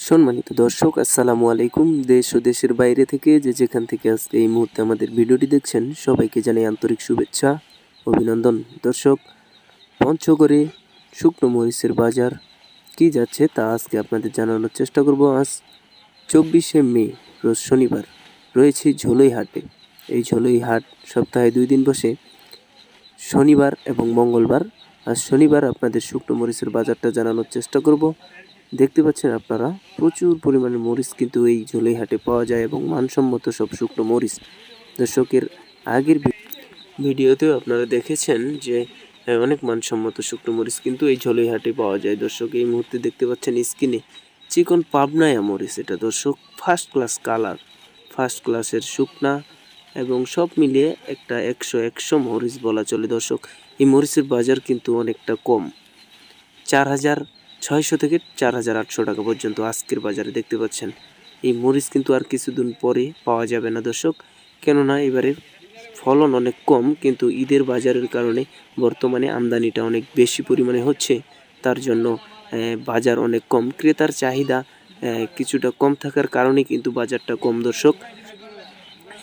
সম্মানিত দর্শক, আসসালামু আলাইকুম। দেশ ও দেশের বাইরে থেকে যে যেখান থেকে আজকে এই মুহূর্তে আমাদের ভিডিওটি দেখছেন, সবাইকে জানাই আন্তরিক শুভেচ্ছা, অভিনন্দন। দর্শক, পঞ্চগড়ে শুকনো মরিচের বাজার কি যাচ্ছে তা আজকে আপনাদের জানানোর চেষ্টা করব। আজ 24শে মে, রোজ শনিবার, রয়েছে ঝোলই হাটে। এই ঝোলই হাট সপ্তাহে 2 দিন বসে, শনিবার এবং মঙ্গলবার। আজ শনিবার আপনাদের শুকনো মরিচের বাজারটা জানানোর চেষ্টা করব। দেখতে পাচ্ছেন আপনারা, প্রচুর পরিমাণে মরিচ কিন্তু এই ঝোলই হাটে পাওয়া যায় এবং মানসম্মত সব শুকনো মরিচ। দর্শকের আগের ভিডিওতেও আপনারা দেখেছেন যে অনেক মানসম্মত শুকনো মরিচ কিন্তু এই ঝোলই হাটে পাওয়া যায়। দর্শক, এই মুহূর্তে দেখতে পাচ্ছেন স্ক্রিনে চিকন পাবনায়া মরিচ। এটা দর্শক ফার্স্ট ক্লাস কালার, ফার্স্ট ক্লাসের শুকনা এবং সব মিলিয়ে একটা 100 মরিচ বলা চলে। দর্শক, এই মরিচের বাজার কিন্তু অনেকটা কম, 4,600 থেকে 4,800 টাকা পর্যন্ত আজকের বাজারে দেখতে পাচ্ছেন। এই মরিচ কিন্তু আর কিছুদিন পরে পাওয়া যাবে না দর্শক, কেননা এবারে ফলন অনেক কম, কিন্তু ঈদের বাজারের কারণে বর্তমানে আমদানিটা অনেক বেশি পরিমাণে হচ্ছে। তার জন্য বাজার অনেক কম, ক্রেতার চাহিদা কিছুটা কম থাকার কারণে কিন্তু বাজারটা কম। দর্শক,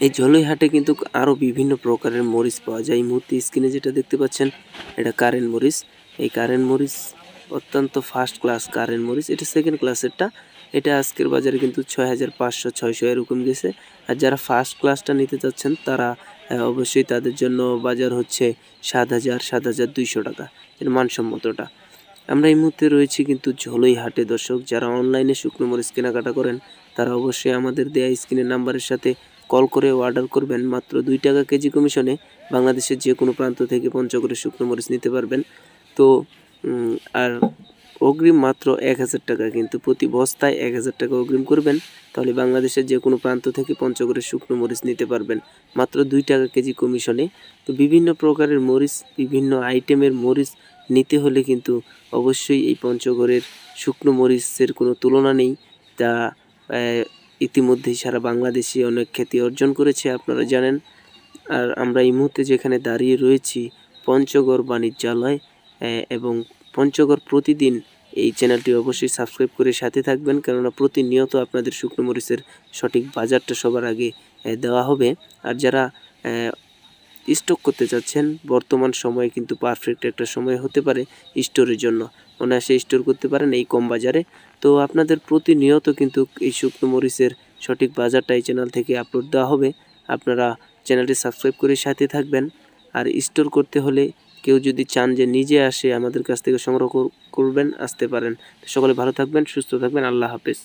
এই ঝোলই হাটে কিন্তু আরও বিভিন্ন প্রকারের মরিচ পাওয়া যায়। এই মুহূর্তে স্ক্রিনে যেটা দেখতে পাচ্ছেন, এটা কারেন্ট মরিচ। এই কারেন্ট মরিচ অত্যন্ত ফার্স্ট ক্লাস কারেন্ট মরিচ। এটা সেকেন্ড ক্লাসেরটা। এটা আজকের বাজারে কিন্তু 6,500 600 এরকম গেছে। আর যারা ফার্স্ট ক্লাসটা নিতে চাচ্ছেন তারা অবশ্যই তাদের জন্য বাজার হচ্ছে 7,000 7,200 টাকা, যেটা মানসম্মতটা। আমরা এই মুহূর্তে রয়েছি কিন্তু ঝোলই হাটে। দর্শক, যারা অনলাইনে শুকনো মরিচ কেনাকাটা করেন তারা অবশ্যই আমাদের দেয়া স্ক্রিনের নাম্বারের সাথে কল করে অর্ডার করবেন। মাত্র 2 টাকা কেজি কমিশনে বাংলাদেশের যে কোনো প্রান্ত থেকে পঞ্চগড়ের শুকনো মরিচ নিতে পারবেন। তো আর অগ্রিম মাত্র 1,000 টাকা, কিন্তু প্রতি বস্তায় 1,000 টাকা অগ্রিম করবেন, তাহলে বাংলাদেশের যে কোনো প্রান্ত থেকে পঞ্চগড়ের শুকনো মরিচ নিতে পারবেন মাত্র 2 টাকা কেজি কমিশনে। তো বিভিন্ন প্রকারের মরিচ, বিভিন্ন আইটেমের মরিচ নিতে হলে কিন্তু অবশ্যই এই পঞ্চগড়ের শুকনো মরিচের কোনো তুলনা নেই। তা ইতিমধ্যেই সারা বাংলাদেশে অনেক খ্যাতি অর্জন করেছে, আপনারা জানেন। আর আমরা এই মুহূর্তে যেখানে দাঁড়িয়ে রয়েছি, পঞ্চগড় বাণিজ্যালয়, এবং পঞ্চগড় প্রতিদিন, এই চ্যানেলটি অবশ্যই সাবস্ক্রাইব করে সাথে থাকবেন, কেননা প্রতিনিয়ত আপনাদের শুকনো মরিচের সঠিক বাজারটা সবার আগে দেওয়া হবে। আর যারা স্টক করতে চাচ্ছেন, বর্তমান সময়ে কিন্তু পারফেক্ট একটা সময় হতে পারে স্টোরের জন্য, অনায়াসে স্টোর করতে পারেন এই কম বাজারে। তো আপনাদের প্রতিনিয়ত কিন্তু এই শুকনো মরিচের সঠিক বাজারটা এই চ্যানেল থেকে আপলোড দেওয়া হবে। আপনারা চ্যানেলটি সাবস্ক্রাইব করে সাথে থাকবেন। আর স্টোর করতে হলে কেউ যদি চান যে নিজে আসে আমাদের কাছ থেকে সংগ্রহ করবেন, আসতে পারেন। সকলে ভালো থাকবেন, সুস্থ থাকবেন। আল্লাহ হাফেজ।